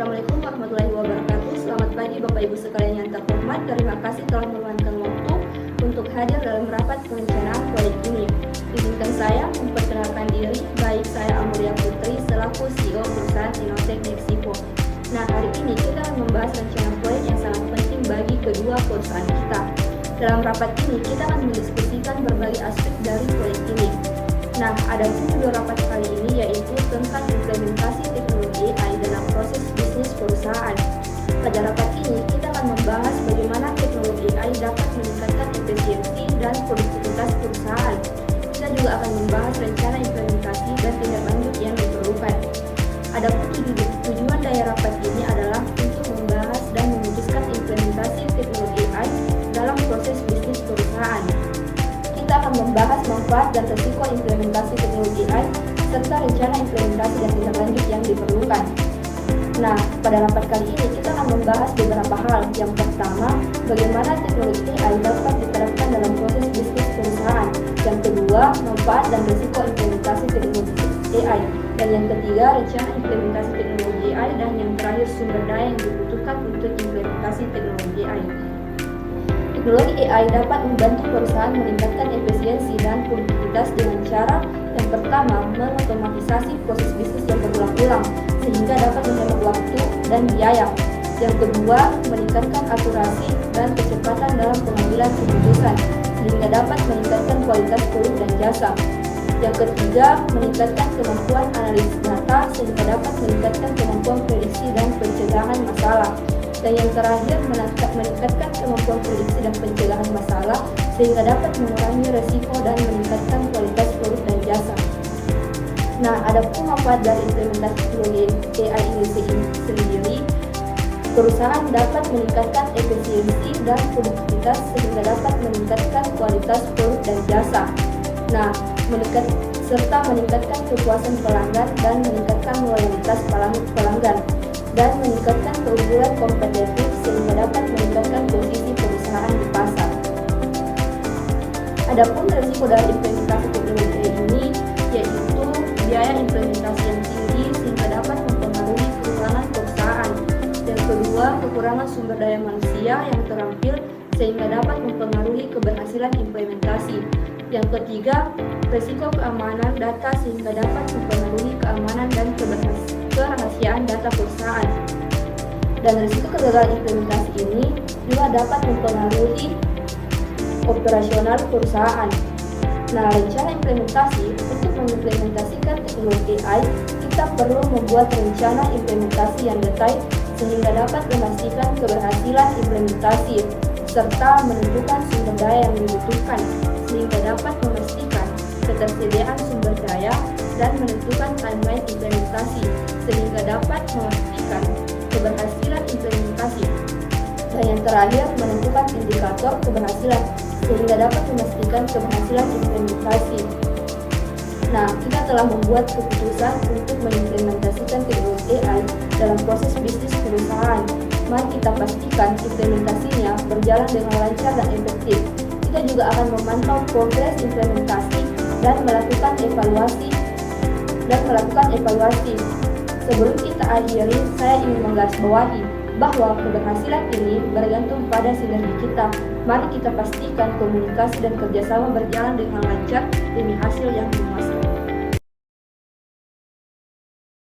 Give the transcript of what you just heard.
Assalamualaikum warahmatullahi wabarakatuh. Selamat pagi Bapak Ibu sekalian yang terhormat. Terima kasih telah meluangkan waktu untuk hadir dalam rapat perencanaan proyek ini. Izinkan saya memperkenalkan diri. Baik, saya Amulia Putri selaku CEO perusahaan Innotek Mexico. Nah, hari ini kita akan membahas rencana proyek yang sangat penting bagi kedua perusahaan kita. Dalam rapat ini kita akan mendiskusikan berbagai aspek dari proyek ini. Nah, ada judul rapat kali ini yaitu tentang implementasi teknologi AI dalam proses bisnis perusahaan. Pada rapat ini, kita akan membahas bagaimana teknologi AI dapat meningkatkan efisiensi dan produktivitas perusahaan. Kita juga akan membahas rencana implementasi dan tindak lanjut yang diperlukan. Adapun tujuan dari rapat ini adalah untuk membahas dan memutuskan implementasi teknologi AI dalam proses bisnis perusahaan. Kita akan membahas manfaat dan risiko implementasi teknologi AI serta rencana implementasi dan tindak lanjut yang diperlukan. Nah, pada rapat kali ini kita akan membahas beberapa hal. Yang pertama, bagaimana teknologi AI dapat diterapkan dalam proses bisnis perusahaan. Yang kedua, manfaat dan risiko implementasi teknologi AI. Dan yang ketiga, rencana implementasi teknologi AI. Dan yang terakhir, sumber daya yang dibutuhkan untuk implementasi teknologi AI. Teknologi AI dapat membantu perusahaan meningkatkan efisiensi dan produktivitas dengan cara yang pertama, mengotomatisasi proses bisnis yang berulang-ulang sehingga dapat menghemat waktu dan biaya. Yang kedua, meningkatkan akurasi dan kecepatan dalam pengambilan keputusan sehingga dapat meningkatkan kualitas produk dan jasa. Yang ketiga, meningkatkan kemampuan analisis data sehingga dapat meningkatkan kemampuan prediksi dan pencegahan masalah. Dan yang terakhir, meningkatkan kemampuan prediksi dan pencegahan masalah sehingga dapat mengurangi resiko dan meningkatkan kualitas produk dan jasa. Nah, adapun manfaat dari implementasi teknologi AI ini sendiri, perusahaan dapat meningkatkan efisiensi dan produktivitas sehingga dapat meningkatkan kualitas produk dan jasa. Nah, meningkatkan kepuasan pelanggan dan meningkatkan loyalitas pelanggan. Dan meningkatkan keunggulan kompetitif sehingga dapat meningkatkan posisi perusahaan di pasar. Adapun risiko dari implementasi teknologi ini yaitu biaya implementasi yang tinggi sehingga dapat mempengaruhi keuangan perusahaan. Yang kedua, kekurangan sumber daya manusia yang terampil sehingga dapat mempengaruhi keberhasilan implementasi. Yang ketiga, risiko keamanan data sehingga dapat mempengaruhi keamanan dan kerahasiaan data perusahaan. Dan risiko kegagalan implementasi ini juga dapat mempengaruhi operasional perusahaan. Nah, rencana implementasi untuk mengimplementasikan teknologi AI, kita perlu membuat rencana implementasi yang detail sehingga dapat memastikan keberhasilan implementasi serta menentukan sumber daya yang dibutuhkan sehingga dapat memastikan ketersediaan sumber daya dan menentukan timeline implementasi sehingga dapat memastikan keberhasilan implementasi. Dan yang terakhir, menentukan indikator keberhasilan sehingga dapat memastikan keberhasilan implementasi. Nah, kita telah membuat keputusan untuk mengimplementasikan teknologi AI dalam proses bisnis perusahaan. Mari kita pastikan implementasinya berjalan dengan lancar dan efektif. Kita juga akan memantau progres implementasi dan melakukan evaluasi. Sebelum kita akhiri, saya ingin menggarisbawahi bahwa keberhasilan ini bergantung pada sinergi kita. Mari kita pastikan komunikasi dan kerjasama berjalan dengan lancar demi hasil yang memuaskan.